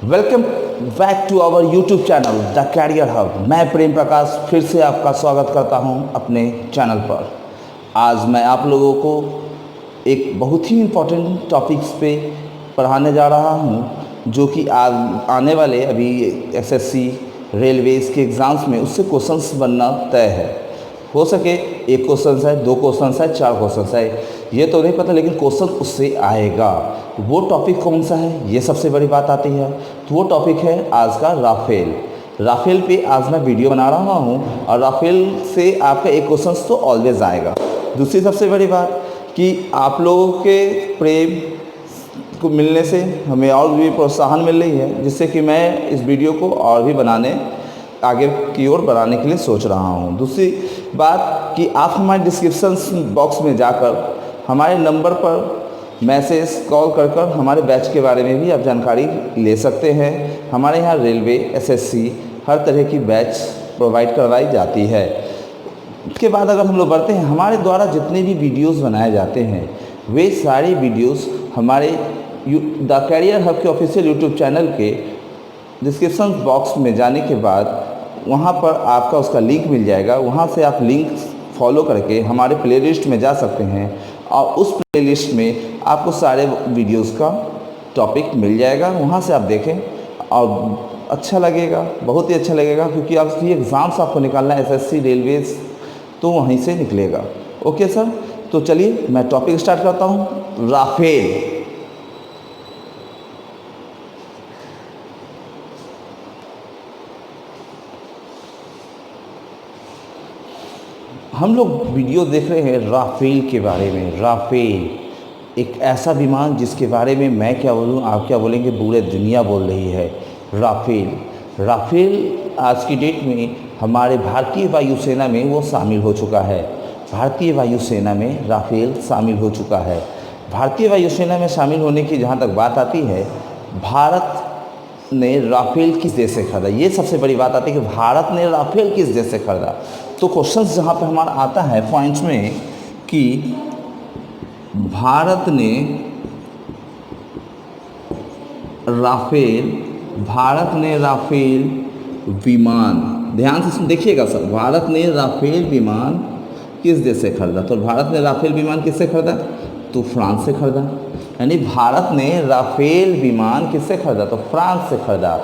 Welcome back to our YouTube channel the career hub. मैं प्रेम प्रकाश फिर से आपका स्वागत करता हूं अपने चैनल पर। आज मैं आप लोगों को एक बहुत ही इम्पोर्टेंट टॉपिक्स पे पढ़ाने जा रहा हूं, जो कि आने वाले अभी एसएससी रेलवेज़ के एग्ज़ाम्स में उससे क्वेश्चंस बनना तय है। हो सके एक क्वेश्चन है, दो क्वेश्चन है, चार क्वेश्चन है, ये तो नहीं पता, लेकिन क्वेश्चन उससे आएगा। वो टॉपिक कौन सा है, ये सबसे बड़ी बात आती है। तो वो टॉपिक है आज का राफेल पे आज मैं वीडियो बना रहा हूँ, और राफेल से आपका एक क्वेश्चन तो ऑलवेज आएगा। दूसरी सबसे बड़ी बात कि आप लोगों के प्रेम को मिलने से हमें और भी प्रोत्साहन मिल रही है, जिससे कि मैं इस वीडियो को और भी आगे की ओर बढ़ाने के लिए सोच रहा हूँ। दूसरी बात कि आप हमारे डिस्क्रिप्शन बॉक्स में जाकर हमारे नंबर पर मैसेज कॉल कर हमारे बैच के बारे में भी आप जानकारी ले सकते हैं। हमारे यहाँ रेलवे एसएससी हर तरह की बैच प्रोवाइड करवाई जाती है। उसके बाद अगर हम लोग बढ़ते हैं, हमारे द्वारा जितने भी वीडियोस बनाए जाते हैं वे सारे वीडियोस हमारे द कैरियर हब के ऑफिशियल यूट्यूब चैनल के डिस्क्रिप्शन बॉक्स में जाने के बाद वहाँ पर आपका उसका लिंक मिल जाएगा। वहाँ से आप लिंक फॉलो करके हमारे प्लेलिस्ट में जा सकते हैं, और उस प्लेलिस्ट में आपको सारे वीडियोस का टॉपिक मिल जाएगा। वहाँ से आप देखें और अच्छा लगेगा, बहुत ही अच्छा लगेगा, क्योंकि आप ये एग्ज़ाम्स आपको निकालना है एसएससी रेलवेज़, तो वहीं से निकलेगा। ओके सर, तो चलिए मैं टॉपिक स्टार्ट करता हूँ। राफेल। हम लोग वीडियो देख रहे हैं राफेल के बारे में। राफेल एक ऐसा विमान जिसके बारे में मैं क्या बोलूँ, आप क्या बोलेंगे, पूरे दुनिया बोल रही है। राफेल आज की डेट में हमारे भारतीय वायुसेना में वो शामिल हो चुका है। भारतीय वायुसेना में राफेल शामिल हो चुका है। भारतीय वायुसेना में शामिल होने की जहाँ तक बात आती है, भारत ने राफेल किस देश से खरीदा, ये सबसे बड़ी बात आती है कि भारत ने राफेल किस देश से खरीदा। तो क्वेश्चन जहाँ पे हमारा आता है पॉइंट्स में कि भारत ने राफेल विमान, ध्यान से देखिएगा सर, भारत ने राफेल विमान किस देश से खरीदा। तो भारत ने राफेल विमान किससे खरीदा, तो फ्रांस से खरीदा। यानी भारत ने राफेल विमान किससे खरीदा, तो फ्रांस से खरीदा।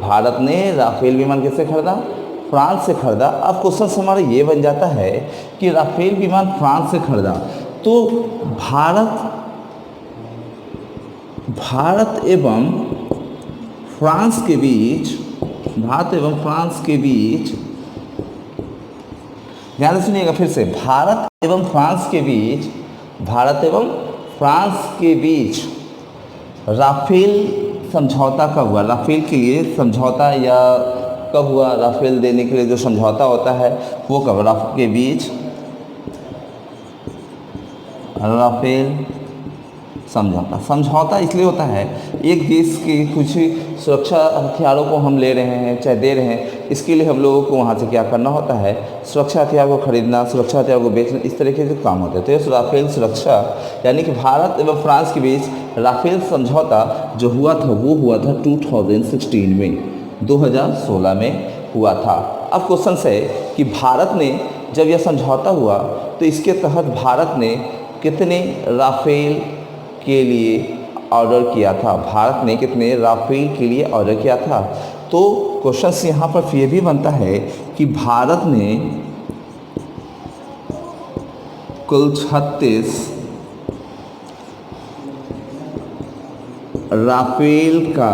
भारत ने राफेल विमान किससे खरीदा, फ्रांस से खरीदा। अब क्वेश्चन हमारा ये बन जाता है कि राफेल विमान फ्रांस से खरीदा, तो भारत एवं फ्रांस के बीच ध्यान से सुनिएगा फिर से, भारत एवं फ्रांस के बीच राफेल समझौता कब हुआ। राफेल के लिए समझौता या कब हुआ, राफेल देने के लिए जो समझौता होता है वो कब, के बीच राफेल समझौता इसलिए होता है, एक देश के कुछ सुरक्षा हथियारों को हम ले रहे हैं चाहे दे रहे हैं, इसके लिए हम लोगों को वहाँ से क्या करना होता है, सुरक्षा हथियार को खरीदना, सुरक्षा हथियार को बेचना, इस तरीके से काम होते हैं। तो ये राफेल सुरक्षा, यानी कि भारत एवं फ्रांस के बीच राफेल समझौता जो हुआ था वो हुआ था 2016 में, 2016 में हुआ था। अब क्वेश्चन है कि भारत ने जब यह समझौता हुआ तो इसके तहत भारत ने कितने राफेल के लिए ऑर्डर किया था, भारत ने कितने राफेल के लिए ऑर्डर किया था। तो क्वेश्चन यहाँ पर ये भी बनता है कि भारत ने कुल 36 राफेल का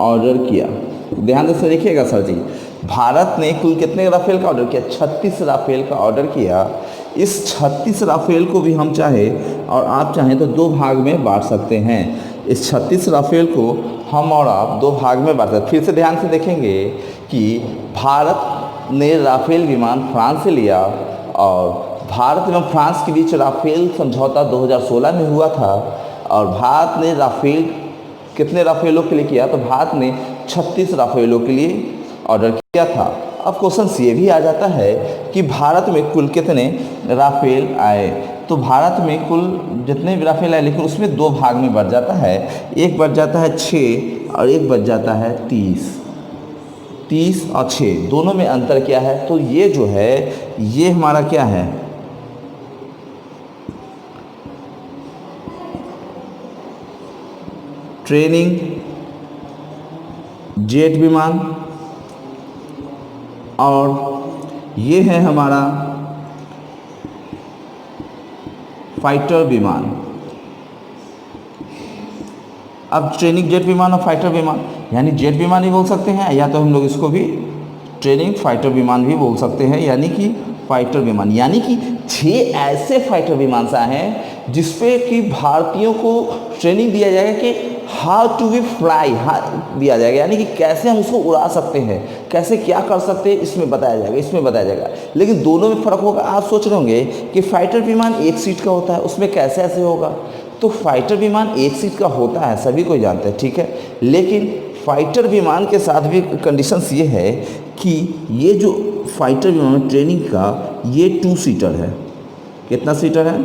ऑर्डर किया। ध्यान से देखिएगा सर जी, भारत ने कुल कितने राफेल का ऑर्डर किया, 36 राफेल का ऑर्डर किया। इस 36 राफेल को भी हम चाहे और आप चाहें तो दो भाग में बांट सकते हैं। इस 36 राफेल को हम और आप दो भाग में बांट सकते हैं। फिर से ध्यान से देखेंगे कि भारत ने राफेल विमान फ्रांस से लिया, और भारत एवं फ्रांस के बीच राफेल समझौता 2016 में हुआ था, और भारत ने राफेल कितने राफेलों के लिए किया, तो भारत ने 36 राफेलों के लिए ऑर्डर किया था। अब क्वेश्चन ये भी आ जाता है कि भारत में कुल कितने राफेल आए, तो भारत में कुल जितने भी राफेल है, लेकिन उसमें दो भाग में बढ़ जाता है। एक बढ़ जाता है 6 और एक बढ़ जाता है 30। 30 और 6 दोनों में अंतर क्या है? तो ये जो है ये हमारा क्या है, ट्रेनिंग जेट विमान, और ये है हमारा फाइटर विमान। अब ट्रेनिंग जेट विमान और फाइटर विमान, यानी जेट विमान भी बोल सकते हैं, या तो हम लोग इसको भी ट्रेनिंग फाइटर विमान भी बोल सकते हैं, यानी कि फाइटर विमान। यानी कि 6 ऐसे फाइटर विमान हैं जिसपे कि भारतीयों को ट्रेनिंग दिया जाएगा कि हाउ टू बी फ्लाई दिया जाएगा, यानी कि कैसे हम उसको उड़ा सकते हैं, कैसे क्या कर सकते हैं, इसमें बताया जाएगा। लेकिन दोनों में फ़र्क होगा। आप सोच रहे होंगे कि फाइटर विमान 1 सीट का होता है, उसमें कैसे ऐसे होगा? तो फाइटर विमान 1 सीट का होता है, सभी कोई जानते हैं, ठीक है। लेकिन फाइटर विमान के साथ भी कंडीशंस ये है कि ये जो फाइटर विमान ट्रेनिंग का ये 2 सीटर है। कितना सीटर है?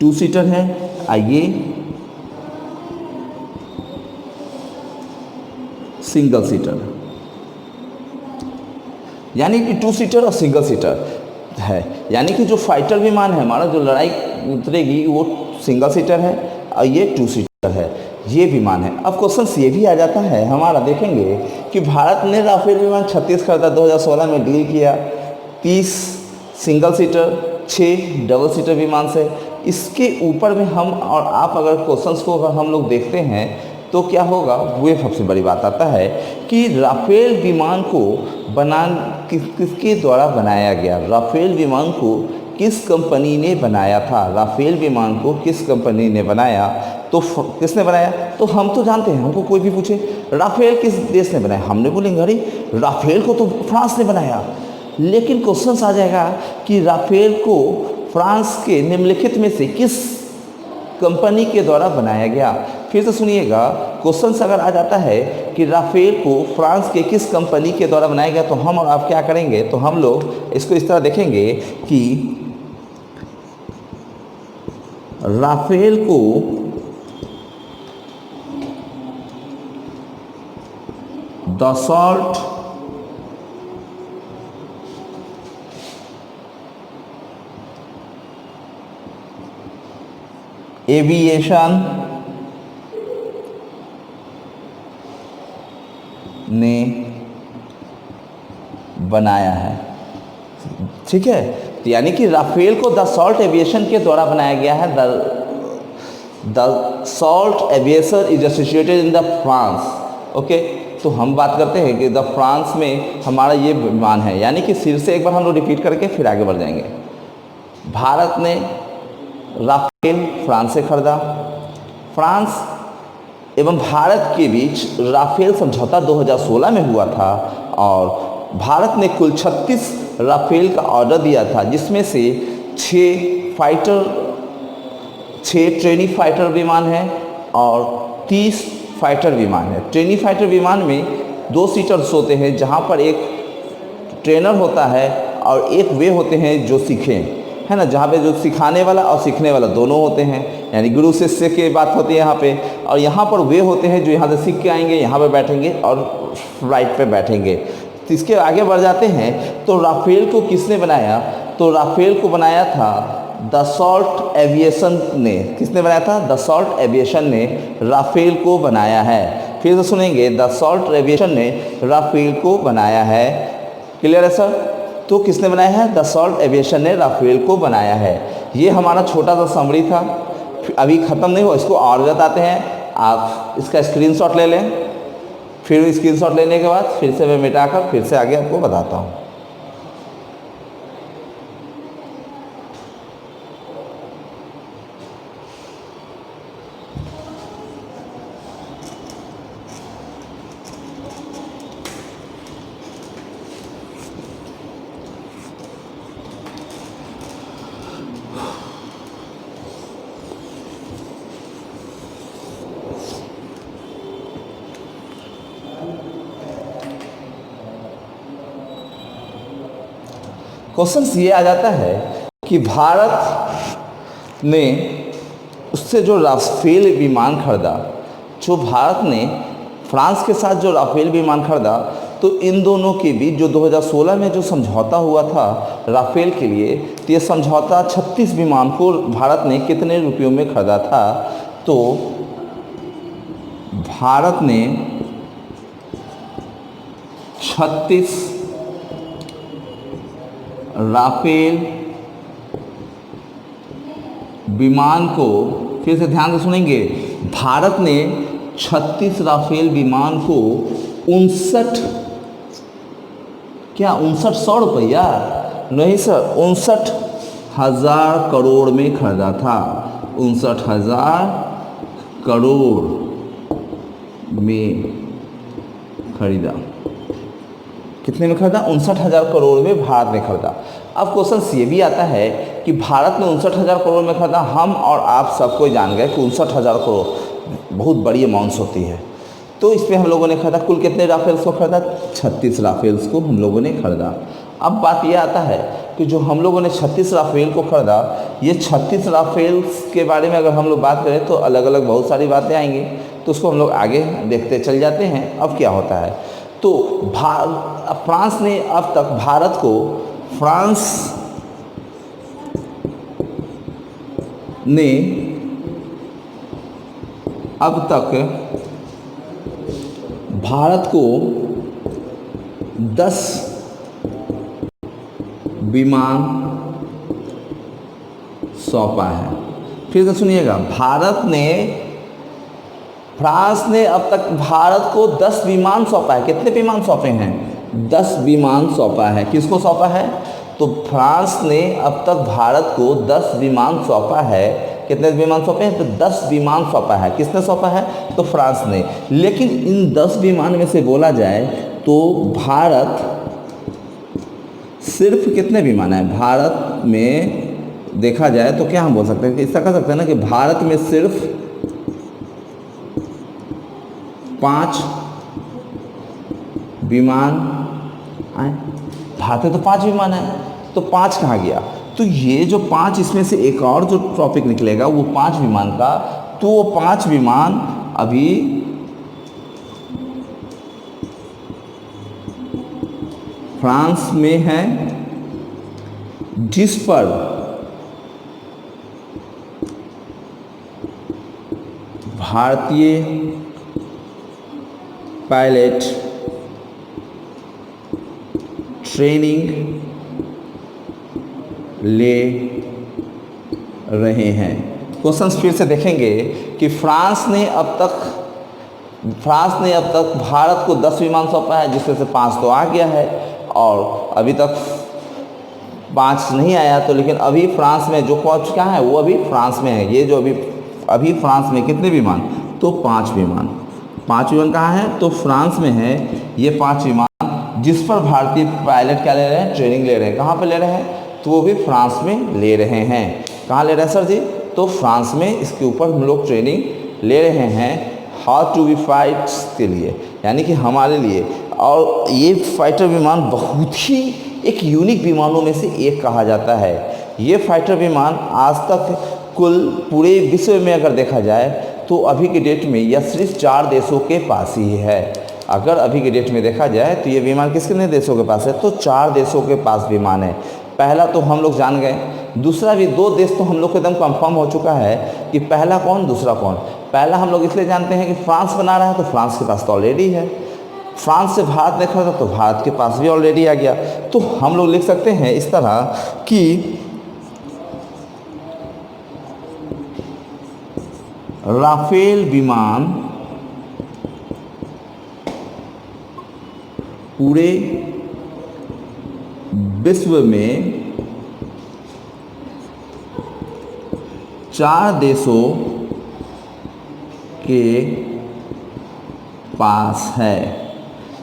2 सीटर है। आइए सिंगल सीटर, यानी कि 2 सीटर और सिंगल सीटर है। यानी कि जो फाइटर विमान है हमारा, जो लड़ाई उतरेगी, वो सिंगल सीटर है और ये 2 सीटर है, ये विमान है। अब क्वेश्चन ये भी आ जाता है हमारा, देखेंगे कि भारत ने राफेल विमान 36 खरीदा, 2016 में डील किया, 30 सिंगल सीटर, 6 डबल सीटर विमान से। इसके ऊपर में हम और आप अगर क्वेश्चंस को अगर हम लोग देखते हैं तो क्या होगा, वो सबसे बड़ी बात आता है कि राफेल विमान को किसके द्वारा बनाया गया? राफेल विमान को किस कंपनी ने बनाया था? राफेल विमान को किस कंपनी ने बनाया? तो किसने बनाया? तो हम तो जानते हैं, हमको कोई भी पूछे राफेल किस देश ने बनाया, हमने बोलेंगे अरे राफेल को तो फ्रांस ने बनाया। लेकिन क्वेश्चन आ जाएगा कि राफेल को फ्रांस के निम्नलिखित में से किस कंपनी के द्वारा बनाया गया? फिर से सुनिएगा, क्वेश्चन अगर आ जाता है कि राफेल को फ्रांस के किस कंपनी के द्वारा बनाया गया, तो हम और आप क्या करेंगे? तो हम लोग इसको इस तरह देखेंगे कि राफेल को दसॉल्ट एविएशन ने बनाया है, ठीक है। तो यानी कि राफेल को दसॉल्ट एविएशन के द्वारा बनाया गया है। Dassault aviation is associated in the France, okay. तो हम बात करते हैं कि द फ्रांस में हमारा ये विमान है, यानी कि फिर से एक बार हम लोग रिपीट करके फिर आगे बढ़ जाएंगे। भारत ने राफेल फ्रांस से खरीदा। फ्रांस एवं भारत के बीच राफेल समझौता 2016 में हुआ था और भारत ने कुल 36 राफेल का ऑर्डर दिया था, जिसमें से 6 ट्रेनी फाइटर विमान हैं और 30 फाइटर विमान है। ट्रेनी फाइटर विमान में 2 सीटर्स होते हैं, जहां पर एक ट्रेनर होता है और एक वे होते हैं जो सीखें, है ना, जहाँ पे जो सिखाने वाला और सीखने वाला दोनों होते हैं, यानी गुरु शिष्य की बात होती है यहाँ पे। और यहाँ पर वे होते हैं जो यहाँ से सीख के आएंगे, यहाँ पे बैठेंगे और फ्लाइट पे बैठेंगे। तो इसके आगे बढ़ जाते हैं, तो राफेल को किसने बनाया? तो राफेल को बनाया था दसॉल्ट एविएशन ने। किसने बनाया था? दसॉल्ट एविएशन ने राफेल को बनाया है। फिर से सुनेंगे, दसॉल्ट एविएशन ने राफेल को बनाया है। क्लियर है सर? तो किसने बनाया है? दसॉल्ट एविएशन ने राफेल को बनाया है। ये हमारा छोटा सा समरी था, अभी ख़त्म नहीं हुआ, इसको और बताते हैं। आप इसका स्क्रीनशॉट ले लें, फिर स्क्रीनशॉट लेने के बाद फिर से मैं मिटाकर फिर से आगे आपको बताता हूँ। क्वेश्चन ये आ जाता है कि भारत ने उससे जो राफेल विमान खरीदा, जो भारत ने फ्रांस के साथ जो राफेल विमान खरीदा, तो इन दोनों के बीच जो 2016 में जो समझौता हुआ था राफेल के लिए, तो ये समझौता 36 विमान को भारत ने कितने रुपयों में खरीदा था? तो भारत ने 36 राफेल विमान को, फिर से ध्यान से सुनेंगे, भारत ने 36 राफेल विमान को 59 रुपया नहीं सर, 59,000 करोड़ में खरीदा था। 59,000 करोड़ में खरीदा। कितने में खरीदा? 59,000 करोड़ में भारत ने खरीदा। अब क्वेश्चन ये भी आता है कि भारत ने 59,000 करोड़ में खरीदा। हम और आप सबको जान गए कि 59,000 करोड़ बहुत बड़ी अमाउंट्स होती है, तो इसमें हम लोगों ने खरीदा। कुल कितने राफेल्स को खरीदा? 36 राफेल्स को हम लोगों ने खरीदा। अब बात यह आता है कि जो हम लोगों ने 36 राफेल को खरीदा, ये 36 राफेल्स के बारे में अगर हम लोग बात करें तो अलग अलग बहुत सारी बातें आएंगी, तो उसको हम लोग आगे देखते चल जाते हैं। अब क्या होता है, तो फ्रांस ने अब तक भारत को, फ्रांस ने अब तक भारत को 10 विमान सौंपा है। फिर से सुनिएगा, फ्रांस ने अब तक भारत को 10 विमान सौंपा है। कितने विमान सौंपे हैं? 10 विमान सौंपा है। किसको सौंपा है? तो फ्रांस ने अब तक भारत को 10 विमान सौंपा है। कितने विमान सौंपे हैं? तो 10 विमान सौंपा है। किसने सौंपा है? तो फ्रांस ने। लेकिन इन 10 विमान में से बोला जाए तो भारत सिर्फ कितने विमान है? भारत में देखा जाए तो क्या हम बोल सकते हैं, ऐसा कह सकते हैं ना कि भारत में सिर्फ 5 विमान आए। भारत में तो 5 विमान है, तो 5 कहाँ गया? तो ये जो 5, इसमें से एक और जो टॉपिक निकलेगा वो 5 विमान का, तो वो 5 विमान अभी फ्रांस में है, जिस पर भारतीय पायलट ट्रेनिंग ले रहे हैं। क्वेश्चन फिर से देखेंगे कि फ्रांस ने अब तक भारत को 10 विमान सौंपा है, जिसमें से 5 तो आ गया है, और अभी तक 5 नहीं आया। तो लेकिन अभी फ्रांस में जो पहुंच चुका है वो अभी फ्रांस में है। ये जो अभी फ्रांस में कितने विमान? तो 5 विमान। 5 विमान कहाँ है? तो फ्रांस में है ये 5 विमान, जिस पर भारतीय पायलट क्या ले रहे हैं? ट्रेनिंग ले रहे हैं। कहाँ पर ले रहे हैं? तो वो भी फ्रांस में ले रहे हैं। कहाँ ले रहे हैं सर जी? तो फ्रांस में इसके ऊपर हम लोग ट्रेनिंग ले रहे हैं, हाउ टू बी फाइट्स के लिए, यानी कि हमारे लिए। और ये फाइटर विमान बहुत ही एक यूनिक विमानों में से एक कहा जाता है। ये फाइटर विमान आज तक कुल पूरे विश्व में अगर देखा जाए तो अभी की डेट में यह सिर्फ 4 देशों के पास ही है। अगर अभी की डेट में देखा जाए तो ये विमान कितने देशों के पास है? तो 4 देशों के पास विमान है। पहला तो हम लोग जान गए, दूसरा भी 2 देश तो हम लोग को एकदम कंफर्म हो चुका है कि पहला कौन दूसरा कौन। पहला हम लोग इसलिए जानते हैं कि फ्रांस बना रहा है, तो फ्रांस के पास तो ऑलरेडी है। फ्रांस से भारत ने खरीदा तो भारत के पास भी ऑलरेडी आ गया। तो हम लोग लिख सकते हैं इस तरह कि राफेल विमान पूरे विश्व में 4 देशों के पास है।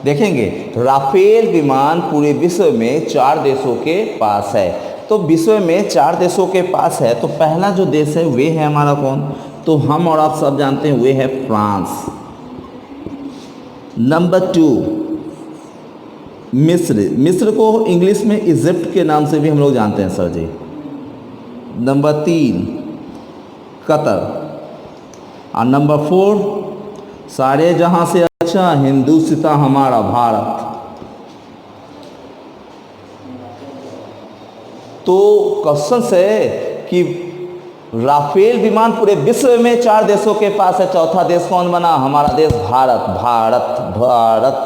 देखेंगे, राफेल विमान पूरे विश्व में 4 देशों के पास है। तो विश्व में 4 देशों के पास है, तो पहला जो देश है वे है हमारा कौन? तो हम और आप सब जानते हैं वे है फ्रांस। नंबर 2 मिस्र, मिस्र को इंग्लिश में इजिप्ट के नाम से भी हम लोग जानते हैं सर जी। नंबर 3 कतर, और नंबर 4 सारे जहां से अच्छा हिंदुस्तान हमारा भारत। तो क्वेश्चन है कि राफेल विमान पूरे विश्व में 4 देशों के पास है, चौथा देश कौन बना? हमारा देश भारत। भारत भारत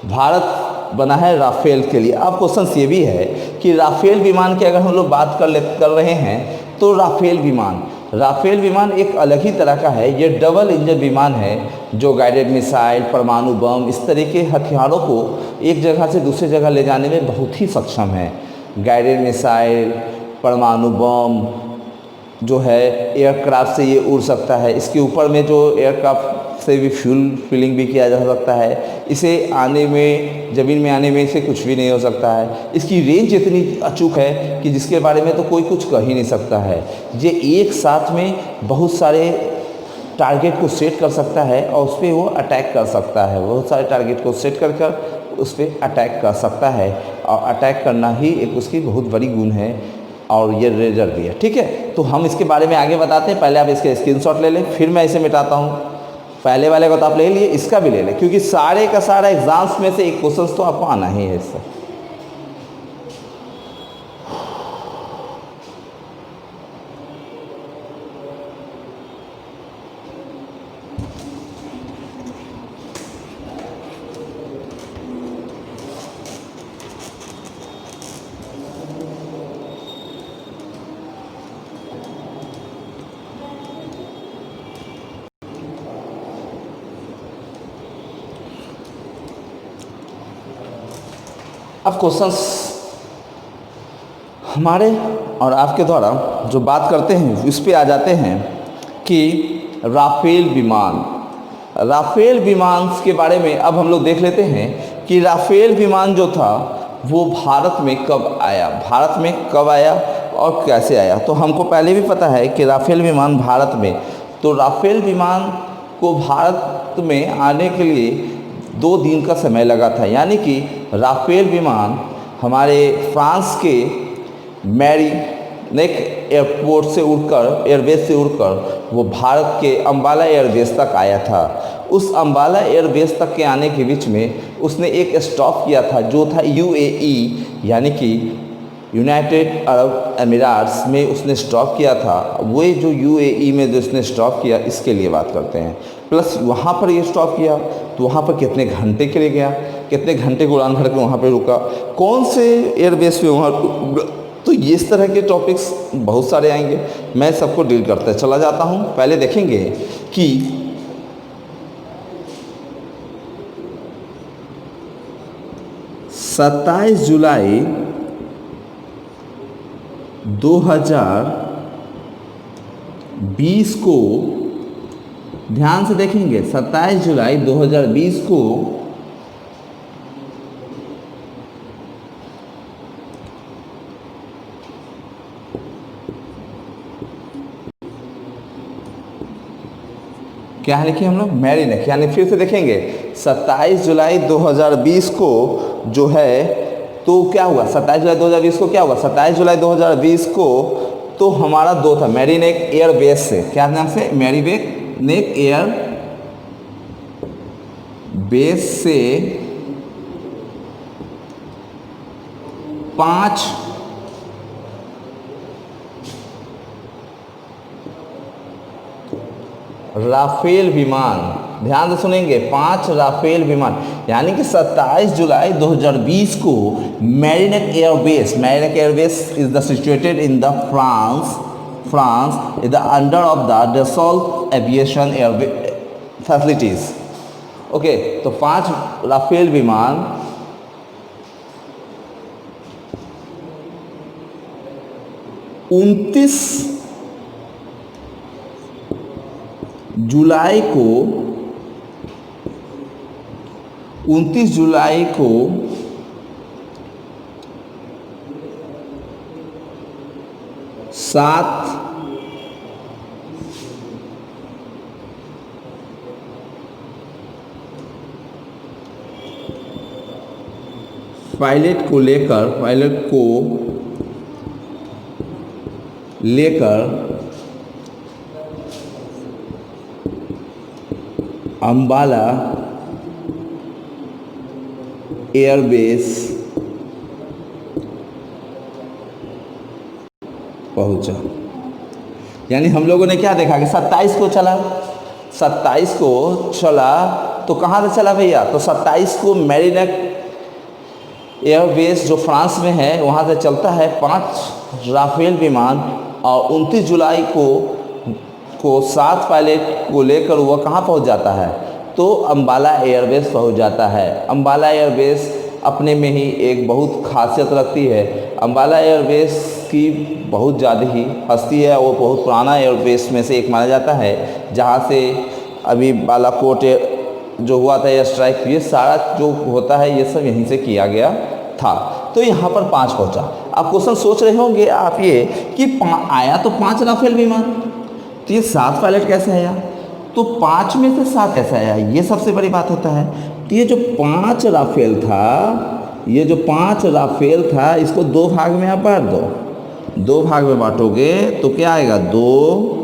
भारत बना है राफेल के लिए। अब क्वेश्चन ये भी है कि राफेल विमान की अगर हम लोग बात कर रहे हैं तो राफेल विमान एक अलग ही तरह का है। ये डबल इंजन विमान है जो गाइडेड मिसाइल, परमाणु बम, इस तरह के हथियारों को एक जगह से दूसरी जगह ले जाने में बहुत ही सक्षम है। गाइडेड मिसाइल, परमाणु बम जो है एयरक्राफ्ट से ये उड़ सकता है। इसके ऊपर में जो एयरक्राफ्ट से भी फ्यूल फिलिंग भी किया जा सकता है। इसे आने में, ज़मीन में आने में इसे कुछ भी नहीं हो सकता है। इसकी रेंज इतनी अचूक है कि जिसके बारे में तो कोई कुछ कह ही नहीं सकता है। ये एक साथ में बहुत सारे टारगेट को सेट कर सकता है और उस पर वो अटैक कर सकता है। बहुत सारे टारगेट को सेट कर उस पर अटैक कर सकता है, और अटैक करना ही एक उसकी बहुत बड़ी गुण है, और ये रेजर भी है। ठीक है, तो हम इसके बारे में आगे बताते हैं। पहले आप इसके स्क्रीनशॉट ले लें, फिर मैं इसे मिटाता हूँ। पहले वाले को तो आप ले लिए, इसका भी ले लें, क्योंकि सारे का सारा एग्जाम्स में से एक क्वेश्चन तो आपको आना ही है इससे। अब क्वेश्चंस हमारे और आपके द्वारा जो बात करते हैं इस पे आ जाते हैं कि राफेल विमान के बारे में अब हम लोग देख लेते हैं कि राफेल विमान जो था वो भारत में कब आया और कैसे आया। तो हमको पहले भी पता है कि राफेल विमान भारत में, तो राफेल विमान को भारत में आने के लिए 2 दिन का समय लगा था। यानी कि राफेल विमान हमारे फ्रांस के मैरीनेक एयरबेस से उड़कर वो भारत के अम्बाला एयरबेस तक आया था। उस अम्बाला एयरबेस तक के आने के बीच में उसने एक स्टॉप किया था जो था यूएई, यानी कि यूनाइटेड अरब अमीरात्स में उसने स्टॉप किया था। वो जो यूएई में जो उसने स्टॉप किया, इसके लिए बात करते हैं। प्लस वहाँ पर ये स्टॉप किया तो वहाँ पर कितने घंटे के लिए गया, कितने घंटे को उड़ान भर के वहाँ पर रुका, कौन से एयरबेस पे वहाँ, तो इस तरह के टॉपिक्स बहुत सारे आएंगे। मैं सबको डील करते चला जाता हूँ। पहले देखेंगे कि सत्ताईस जुलाई 2020 को, ध्यान से देखेंगे, 27 जुलाई 2020 को क्या लिखे हम लोग? मैरीनेक। यानी फिर से देखेंगे 27 जुलाई 2020 को जो है, तो क्या हुआ 27 जुलाई 2020 को क्या हुआ? 27 जुलाई 2020 को तो हमारा 2 था मैरीनेक एयरबेस से, क्या नाम से? मैरीनेक एयर बेस से 5 राफेल विमान, ध्यान से सुनेंगे, 5 राफेल विमान, यानी कि 27 जुलाई 2020 को Merignac airbase is the situated in the France is the under of the Dassault Aviation air facilities. Okay, तो 5 राफेल विमान 29 जुलाई को 7 7 पायलट को लेकर अंबाला एयरबेस पहुंचा। यानी हम लोगों ने क्या देखा कि 27 को चला, 27 को चला तो कहाँ से चला भैया? तो 27 को मेरिनेक एयरबेस जो फ्रांस में है वहाँ से चलता है 5 राफेल विमान, और 29 जुलाई को 7 पायलट को लेकर वह कहाँ पहुँच जाता है? तो अंबाला एयरबेस पहुँच जाता है। अंबाला एयरबेस अपने में ही एक बहुत खासियत रखती है। अंबाला एयरबेस की बहुत ज़्यादा ही हस्ती है, वो बहुत पुराना एयरबेस में से एक माना जाता है, जहाँ से अभी बालाकोट जो हुआ था एयर स्ट्राइक, ये सारा जो होता है ये सब यहीं से किया गया था। तो यहाँ पर 5 पहुँचा। अब क्वेश्चन सोच रहे होंगे आप ये कि आया तो 5 राफेल विमान, तो ये 7 पायलट कैसे आया? तो 5 में से 7 कैसे आया? ये सबसे बड़ी बात होता है। तो ये जो 5 राफेल था, ये जो 5 राफेल था, इसको 2 भाग में आप बांट दो। 2 भाग में बांटोगे तो क्या आएगा? 2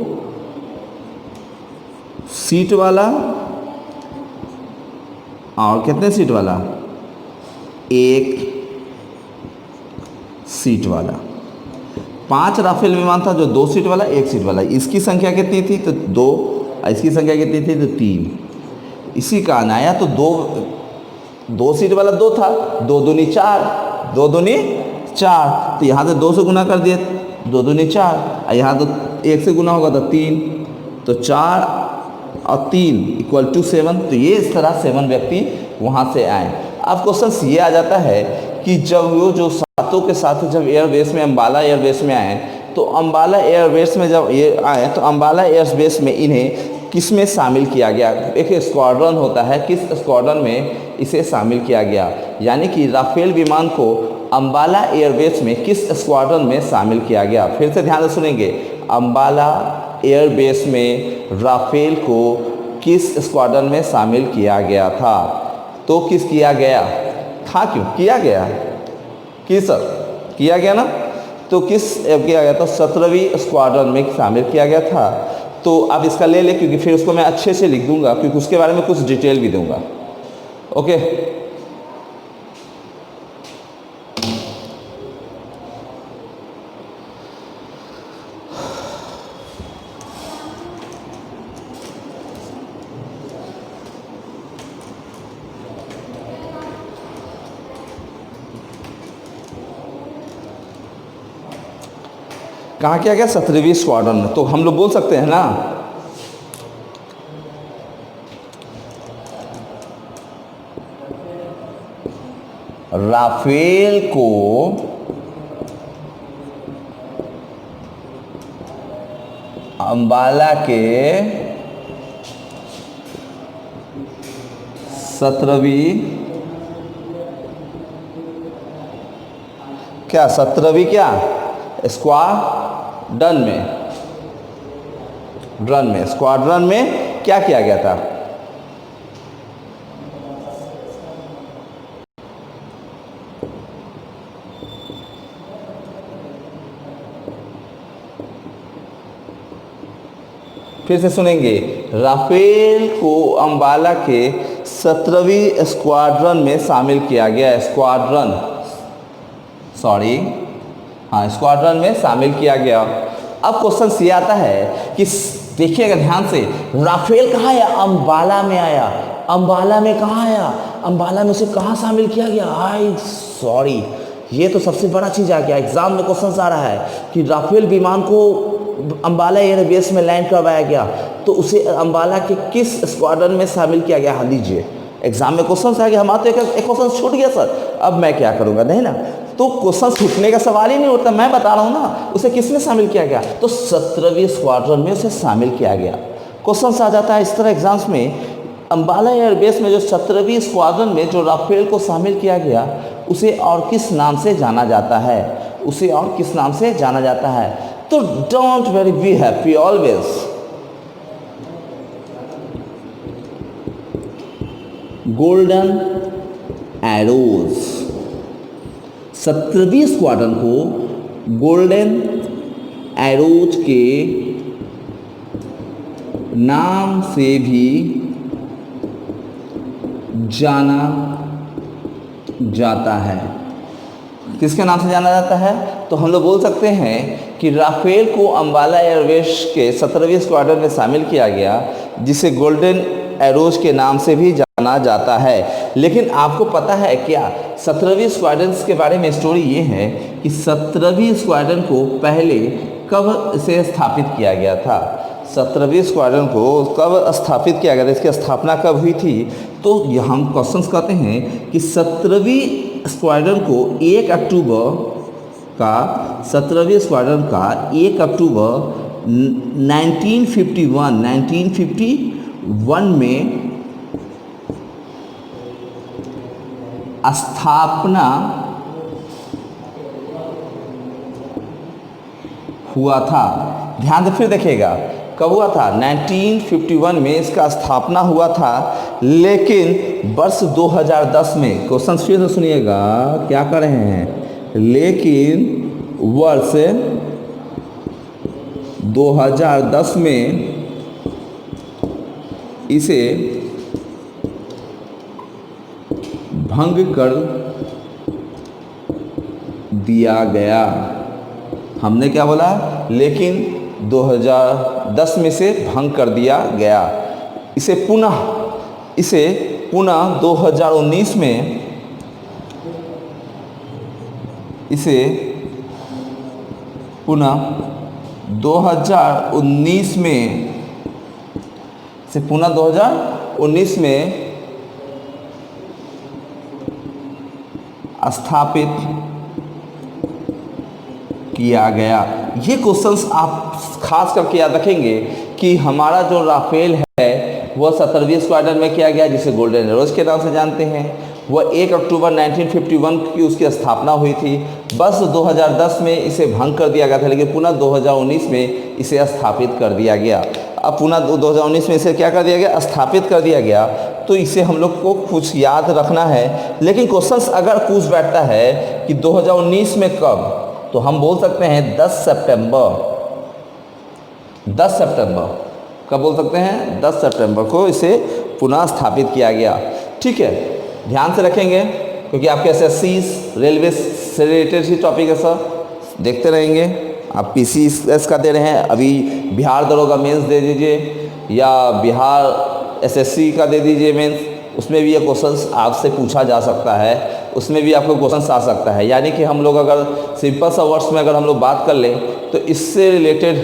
सीट वाला और कितने सीट वाला? 1 सीट वाला। 5 राफेल विमान था जो 2 सीट वाला 1 सीट वाला। इसकी संख्या कितनी थी? तो 2। इसकी संख्या कितनी थी? तो 3। इसी का आया तो 2 सीट वाला 2 था, 2 दूनी 4, 2 दूनी 4। तो यहाँ से 2 से गुना कर दिए, 2 दूनी 4, और यहाँ तो 1 से गुना होगा तो 3। तो 4 और 3 = 7। तो ये इस तरह 7 व्यक्ति वहाँ से आए। अब क्वेश्चन ये आ जाता है कि जब वो जो सातों के साथ जब एयरबेस में अंबाला एयरबेस में आए, तो अंबाला एयरबेस में जब ये आए तो अंबाला एयरबेस में इन्हें किस में शामिल किया गया? एक स्क्वाड्रन होता है, किस स्क्वाड्रन में इसे शामिल किया गया? यानी कि राफेल विमान को अंबाला एयरबेस में किस स्क्वाड्रन में शामिल किया गया? फिर से ध्यान से सुनेंगे। अंबाला एयरबेस में राफेल को किस स्क्वाड्रन में शामिल किया गया था? तो किस किया गया था? क्यों किया गया? किस किया गया ना? तो किस किया गया? तो 17वीं स्क्वाड्रन में शामिल किया गया था। तो अब इसका ले ले, क्योंकि फिर उसको मैं अच्छे से लिख दूंगा, क्योंकि उसके बारे में कुछ डिटेल भी दूंगा। ओके, कहाँ किया गया? 17वीं स्क्वाड्रन में। तो हम लोग बोल सकते हैं ना, राफेल को अंबाला के 17वीं स्क्वाड्रन में क्या किया गया था? फिर से सुनेंगे। राफेल को अंबाला के 17वीं स्क्वाड्रन में शामिल किया गया। स्क्वाड्रन में शामिल किया गया। अब क्वेश्चन ये आता है कि देखिएगा ध्यान से, राफेल कहाँ आया? अंबाला में आया। अंबाला में कहाँ आया? अंबाला में उसे कहाँ शामिल किया गया? ये तो सबसे बड़ा चीज़ आ गया। एग्जाम में क्वेश्चन आ रहा है कि राफेल विमान को अंबाला एयरबेस में लैंड करवाया गया, तो उसे अंबाला के किस स्क्वाड्रन में शामिल किया गया? हाँ लीजिए, एग्जाम में क्वेश्चन आ गया। हमारा तो एक क्वेश्चन छूट गया सर, अब मैं क्या करूँगा? नहीं ना, तो क्वेश्चन छूटने का सवाल ही नहीं उठता। मैं बता रहा हूँ ना, उसे किस में शामिल किया गया? तो 17वीं स्क्वाड्रन में उसे शामिल किया गया। क्वेश्चन आ जाता है इस तरह एग्जाम्स में, अंबाला एयरबेस में जो 17वीं स्क्वाड्रन में जो राफेल को शामिल किया गया, उसे और किस नाम से जाना जाता है? तो don't worry, be happy always. Golden arrows 17वीं स्क्वाड्रन को गोल्डन एरोज के नाम से भी जाना जाता है। किसके नाम से जाना जाता है? तो हम लोग बोल सकते हैं कि राफेल को अंबाला एयरवेज के 17वीं स्क्वाड्रन में शामिल किया गया, जिसे गोल्डन एरोज के नाम से भी जाना जाता है। लेकिन आपको पता है क्या 17वीं स्क्वाड्रन के बारे में स्टोरी ये है कि 17वीं स्क्वाड्रन को पहले कब से स्थापित किया गया था? 17वीं स्क्वाड्रन को कब स्थापित किया गया था, इसकी स्थापना कब हुई थी? तो यहाँ हम क्वेश्चंस कहते हैं कि 17वीं स्क्वाड्रन को 1 अक्टूबर का 17वीं स्क्वाड्रन का 1 अक्टूबर 1951 में स्थापना हुआ था। ध्यान से फिर देखिएगा, कब हुआ था? 1951 में इसका स्थापना हुआ था, लेकिन वर्ष 2010 में, क्वेश्चन फिर से सुनिएगा क्या कर रहे हैं, लेकिन वर्ष 2010 में इसे भंग कर दिया गया। हमने क्या बोला? लेकिन 2010 में से भंग कर दिया गया। इसे पुनः 2019 में इसे पुनः 2019 में इसे पुनः 2019 में स्थापित किया गया। ये क्वेश्चंस आप खास करके याद रखेंगे कि हमारा जो राफेल है वह 17वीं स्क्वाड्रन में किया गया, जिसे गोल्डन एरोज के नाम से जानते हैं। वह 1 अक्टूबर 1951 की उसकी स्थापना हुई थी। बस 2010 में इसे भंग कर दिया गया था, लेकिन पुनः 2019 में इसे स्थापित कर दिया गया। अब पुनः 2019 में इसे क्या कर दिया गया? स्थापित कर दिया गया। तो इसे हम लोग को कुछ याद रखना है। लेकिन क्वेश्चंस अगर पूछ बैठता है कि 2019 में कब, तो हम बोल सकते हैं 10 सितंबर। 10 सितंबर कब बोल सकते हैं? 10 सितंबर को इसे पुनः स्थापित किया गया। ठीक है, ध्यान से रखेंगे क्योंकि आपके एसएससी रेलवे से रिलेटेड ही टॉपिक है सर, देखते रहेंगे। आप पीसीएस का दे रहे हैं, अभी बिहार दरोगा मेंस दे दीजिए या बिहार एसएससी का दे दीजिए मेंस, उसमें भी ये क्वेश्चंस आपसे पूछा जा सकता है, उसमें भी आपको क्वेश्चंस आ सकता है। यानी कि हम लोग अगर सिंपल सा वर्ड्स में अगर हम लोग बात कर लें तो इससे रिलेटेड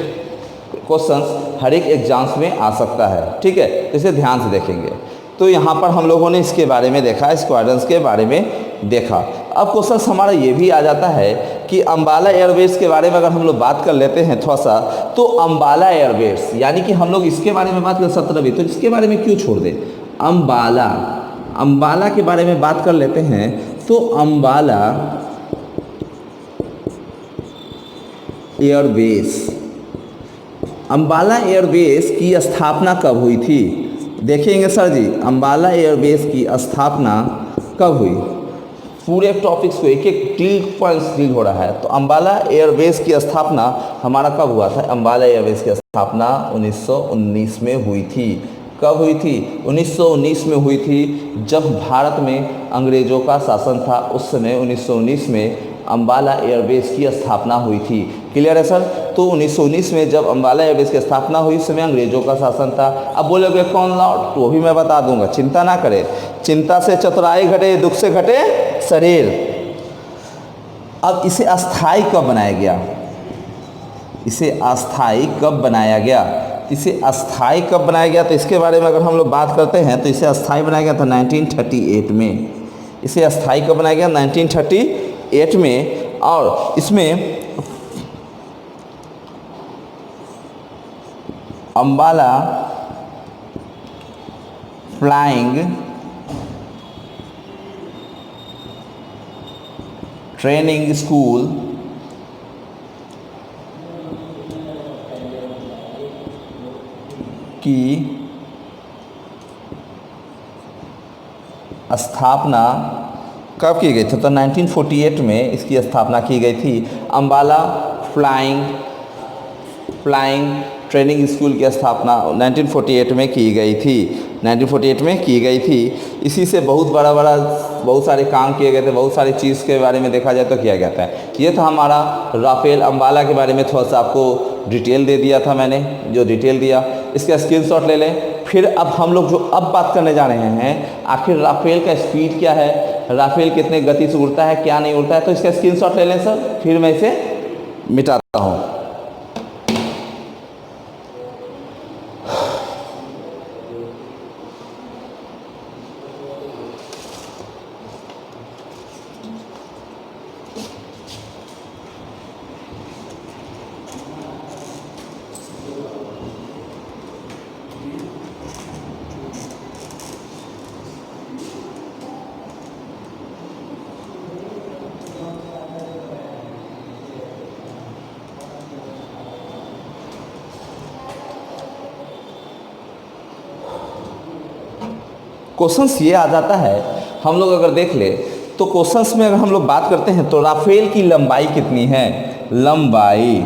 क्वेश्चंस हर एक एग्जाम्स में आ सकता है। ठीक है, तो इसे ध्यान से देखेंगे। तो यहाँ पर हम लोगों ने इसके बारे में देखा, स्क्वाड्रंस के बारे में देखा। अब क्वेश्चन हमारा ये भी आ जाता है कि अंबाला एयरबेस के बारे में अगर हम लोग बात कर लेते हैं थोड़ा सा, तो अंबाला एयरबेस यानी कि हम लोग इसके बारे में बात कर 17वीं, तो इसके बारे में क्यों छोड़ दें? अंबाला के बारे में बात कर लेते हैं। तो अंबाला एयरबेस की स्थापना कब हुई थी? देखेंगे सर जी, अंबाला एयरबेस की स्थापना कब हुई? पूरे टॉपिक्स को एक एक पॉइंट्स डील हो रहा है। तो अंबाला एयरबेस की स्थापना हमारा कब हुआ था? अंबाला एयरबेस की स्थापना 1919 में हुई थी। कब हुई थी? 1919 में हुई थी, जब भारत में अंग्रेज़ों का शासन था। उस समय 1919 में अंबाला एयरबेस की स्थापना हुई थी। क्लियर है सर? तो 1919 में जब अंबाला एयरबेस की स्थापना हुई, उस समय अंग्रेज़ों का शासन था। अब बोलोगे कौन लॉर्ड? तो वो भी मैं बता दूंगा, चिंता ना करें। चिंता से चतुराई घटे, दुख से घटे शरीर। अब इसे अस्थाई कब बनाया गया? इसे अस्थाई कब बनाया गया? इसे अस्थाई कब बनाया गया? तो इसके बारे में अगर हम लोग बात करते हैं तो इसे अस्थाई बनाया गया था 1938 में। इसे अस्थाई कब बनाया गया? 1938 में। और इसमें अंबाला फ्लाइंग ट्रेनिंग स्कूल की स्थापना कब की गई थी? तो 1948 में इसकी स्थापना की गई थी। अंबाला फ्लाइंग ट्रेनिंग स्कूल की स्थापना 1948 में की गई थी। 1948 में की गई थी। इसी से बहुत सारे काम किए गए थे, बहुत सारी चीज़ के बारे में देखा जाए तो किया गया था। ये था हमारा राफेल अंबाला के बारे में थोड़ा सा आपको डिटेल दे दिया था मैंने, जो डिटेल दिया इसका स्क्रीनशॉट ले लें। फिर अब हम लोग जो अब बात करने जा रहे हैं, आखिर राफेल का स्पीड क्या है, राफेल कितने गति से उड़ता है, क्या नहीं उड़ता है, तो इसका स्क्रीनशॉट ले लें सर, फिर मैं इसे मिटाता हूँ। क्वेश्चंस ये आ जाता है, हम लोग अगर देख ले तो क्वेश्चंस में अगर हम लोग बात करते हैं तो राफेल की लंबाई कितनी है, लंबाई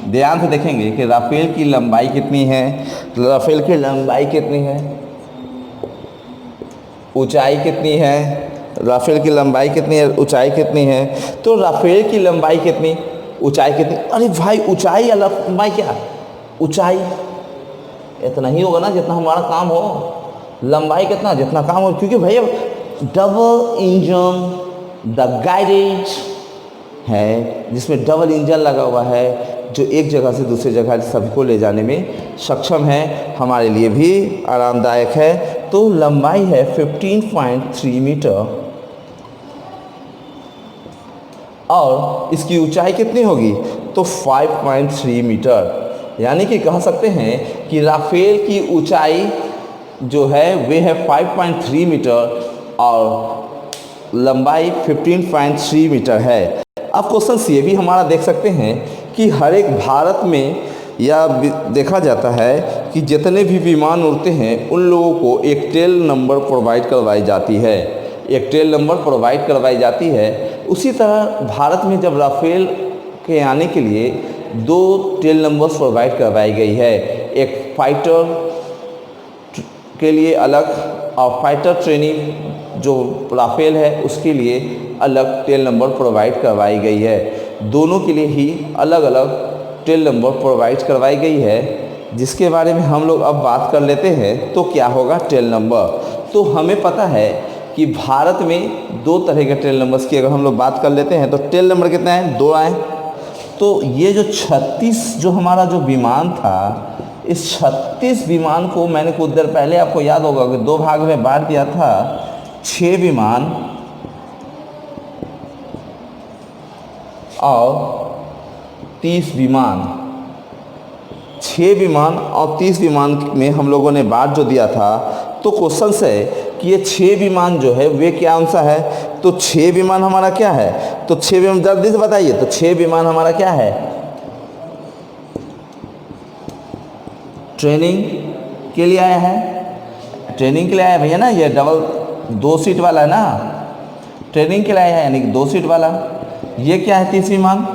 ध्यान से देखेंगे कि राफेल की लंबाई कितनी है, राफेल की लंबाई कितनी है, ऊंचाई कितनी है, राफेल की लंबाई कितनी है, ऊंचाई कितनी है। तो राफेल की लंबाई कितनी, ऊंचाई कितनी, अरे भाई ऊंचाई या लंबाई क्या, ऊंचाई इतना ही होगा ना जितना हमारा काम हो, लंबाई कितना जितना काम हो, क्योंकि भैया डबल इंजन द गाइडेज है जिसमें डबल इंजन लगा हुआ है जो एक जगह से दूसरी जगह सभी को ले जाने में सक्षम है, हमारे लिए भी आरामदायक है। तो लंबाई है 15.3 मीटर और इसकी ऊंचाई कितनी होगी तो 5.3 मीटर, यानी कि कह सकते हैं कि राफेल की ऊंचाई जो है वे है 5.3 मीटर और लंबाई 15.3 मीटर है। अब क्वेश्चन ये भी हमारा देख सकते हैं कि हर एक भारत में यह देखा जाता है कि जितने भी विमान उड़ते हैं उन लोगों को एक टेल नंबर प्रोवाइड करवाई जाती है, एक टेल नंबर प्रोवाइड करवाई जाती है। उसी तरह भारत में जब राफेल के आने के लिए 2 टेल नंबर्स प्रोवाइड करवाई गई है, एक फाइटर के लिए अलग और फाइटर ट्रेनिंग जो राफेल है उसके लिए अलग टेल नंबर प्रोवाइड करवाई गई है। दोनों के लिए ही अलग अलग टेल नंबर प्रोवाइड करवाई गई है, जिसके बारे में हम लोग अब बात कर लेते हैं। तो क्या होगा टेल नंबर, तो हमें पता है कि भारत में 2 तरह के टेल नंबर्स की अगर हम लोग बात कर लेते हैं तो टेल नंबर कितना है, 2 आए। तो ये जो 36 जो हमारा जो विमान था, इस 36 विमान को मैंने कुछ देर पहले आपको याद होगा कि 2 भाग में बांट दिया था। 6 विमान और 30 विमान, 6 विमान और 30 विमान में हम लोगों ने बांट जो दिया था। तो क्वेश्चन है कि ये 6 विमान जो है वे क्या सा है, तो 6 विमान हमारा क्या है, तो 6 विमान जल्दी से बताइए, तो 6 विमान हमारा क्या है, ट्रेनिंग के लिए आया है, ट्रेनिंग के लिए आया भैया ना, ये डबल 2 सीट वाला है ना, ट्रेनिंग के लिए आया है यानी कि 2 सीट वाला। ये क्या है 30 विमान,